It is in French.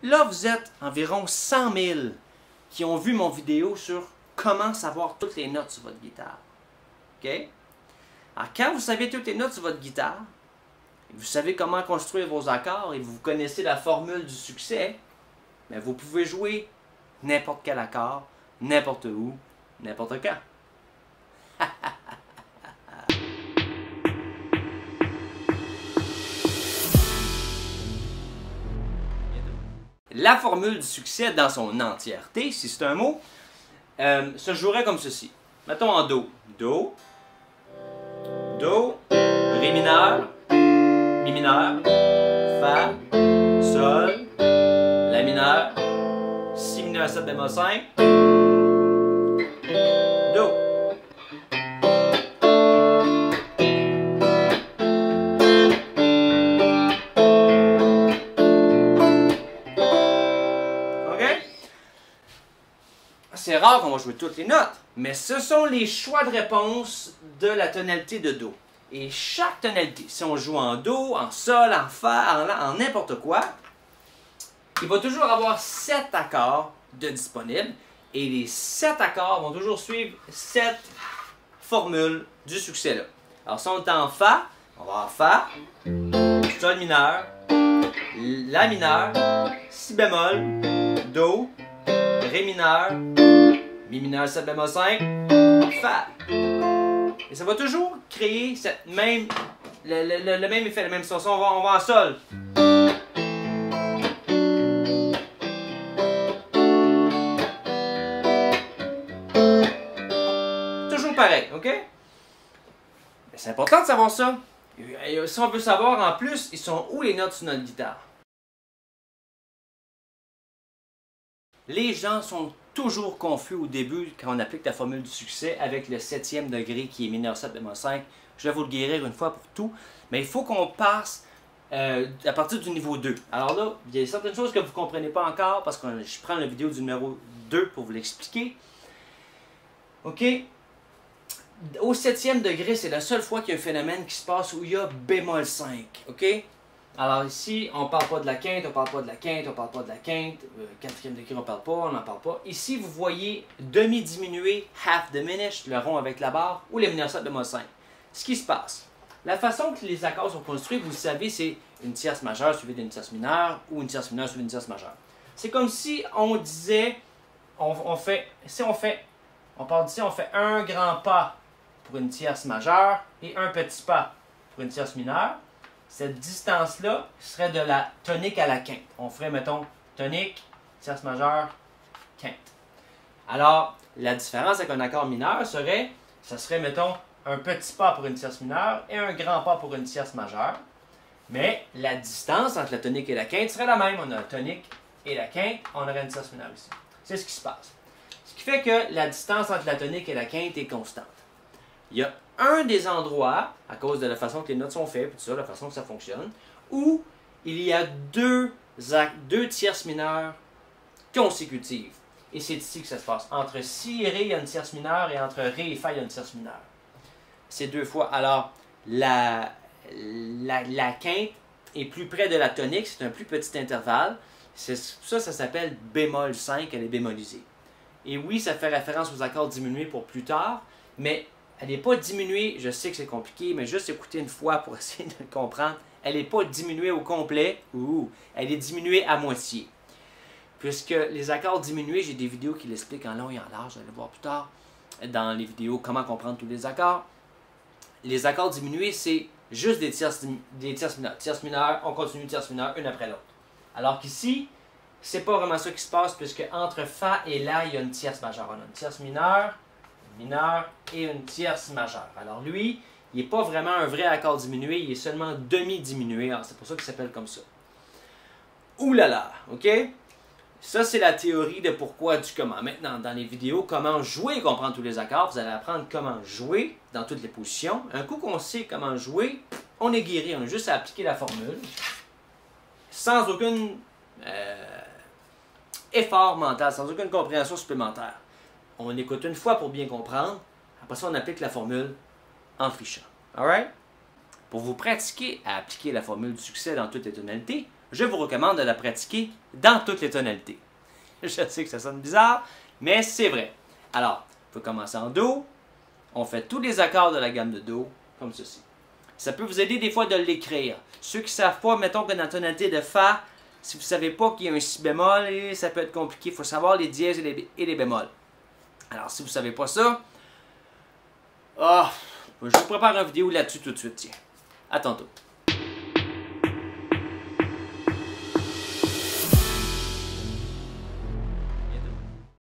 Là, vous êtes environ 100 000 qui ont vu mon vidéo sur comment savoir toutes les notes sur votre guitare. OK? Alors, quand vous savez toutes les notes sur votre guitare, vous savez comment construire vos accords et vous connaissez la formule du succès, mais vous pouvez jouer n'importe quel accord, n'importe où, n'importe quand. La formule du succès dans son entièreté, si c'est un mot, se jouerait comme ceci. Mettons en Do. Do, Do, Ré mineur, Mi mineur, Fa, Sol, La mineur, Si mineur 7 bémol 5, Do. C'est rare qu'on va jouer toutes les notes, mais ce sont les choix de réponse de la tonalité de Do. Et chaque tonalité, si on joue en Do, en Sol, en Fa, en n'importe quoi, il va toujours avoir 7 accords de disponibles. Et les 7 accords vont toujours suivre cette formule du succès-là. Alors si on est en Fa, on va avoir Fa, Sol mineur, La mineur, Si bémol, Do, Ré mineur, Mi mineur 7 bémol 5, Fa. Et ça va toujours créer cette même, le même effet, la même son. On va en Sol. Toujours pareil, ok? C'est important de savoir ça. Et si on veut savoir en plus, ils sont où les notes sur notre guitare? Les gens sont toujours confus au début quand on applique la formule du succès avec le 7e degré qui est mineur 7 bémol 5. Je vais vous le guérir une fois pour tout. Mais il faut qu'on passe à partir du niveau 2. Alors là, il y a certaines choses que vous ne comprenez pas encore parce que je prends la vidéo du numéro 2 pour vous l'expliquer. OK? Au 7e degré, c'est la seule fois qu'il y a un phénomène qui se passe où il y a bémol 5. OK? Alors ici, on ne parle pas de la quinte, on ne parle pas de la quinte, on ne parle pas de la quinte. 4e degré, on ne parle pas, on n'en parle pas. Ici, vous voyez demi-diminué, half diminished, le rond avec la barre, ou le mineur 7 bémol 5. Ce qui se passe, la façon que les accords sont construits, vous le savez, c'est une tierce majeure suivie d'une tierce mineure, ou une tierce mineure suivie d'une tierce majeure. C'est comme si on disait, on part d'ici, on fait un grand pas pour une tierce majeure et un petit pas pour une tierce mineure. Cette distance-là serait de la tonique à la quinte. On ferait, mettons, tonique, tierce majeure, quinte. Alors, la différence avec un accord mineur serait, ça serait, mettons, un petit pas pour une tierce mineure et un grand pas pour une tierce majeure. Mais la distance entre la tonique et la quinte serait la même. On a la tonique et la quinte, on aurait une tierce mineure ici. C'est ce qui se passe. Ce qui fait que la distance entre la tonique et la quinte est constante. Il y a un des endroits, à cause de la façon que les notes sont faites, tout ça, la façon que ça fonctionne, où il y a deux tierces mineures consécutives. Et c'est ici que ça se passe. Entre Si et Ré, il y a une tierce mineure, et entre Ré et Fa, il y a une tierce mineure. C'est deux fois. Alors, la quinte est plus près de la tonique, c'est un plus petit intervalle. Ça s'appelle bémol 5, elle est bémolisée. Et oui, ça fait référence aux accords diminués pour plus tard, mais elle n'est pas diminuée, je sais que c'est compliqué, mais juste écouter une fois pour essayer de le comprendre. Elle n'est pas diminuée au complet, elle est diminuée à moitié. Puisque les accords diminués, j'ai des vidéos qui l'expliquent en long et en large, vous allez voir plus tard, dans les vidéos comment comprendre tous les accords. Les accords diminués, c'est juste des tierces mineures. Tierces mineures, on continue tierces mineures, une après l'autre. Alors qu'ici, c'est pas vraiment ça qui se passe, puisque entre Fa et La, il y a une tierce majeure. On a une tierce mineure, mineur et une tierce majeure. Alors lui, il n'est pas vraiment un vrai accord diminué, il est seulement demi-diminué. C'est pour ça qu'il s'appelle comme ça. Ouh là là, ok? Ça, c'est la théorie de pourquoi du comment. Maintenant, dans les vidéos, comment jouer et comprendre tous les accords, vous allez apprendre comment jouer dans toutes les positions. Un coup qu'on sait comment jouer, on est guéri. On a juste à appliquer la formule sans aucun effort mental, sans aucune compréhension supplémentaire. On écoute une fois pour bien comprendre. Après ça, on applique la formule en trichant. Alright? Pour vous pratiquer à appliquer la formule du succès dans toutes les tonalités, je vous recommande de la pratiquer dans toutes les tonalités. Je sais que ça sonne bizarre, mais c'est vrai. Alors, on peut commencer en Do. On fait tous les accords de la gamme de Do, comme ceci. Ça peut vous aider des fois de l'écrire. Ceux qui ne savent pas, mettons que dans la tonalité de Fa, si vous ne savez pas qu'il y a un Si bémol, ça peut être compliqué. Il faut savoir les dièses et les bémols. Alors, si vous ne savez pas ça, je vous prépare une vidéo là-dessus tout de suite. Tiens, à tantôt.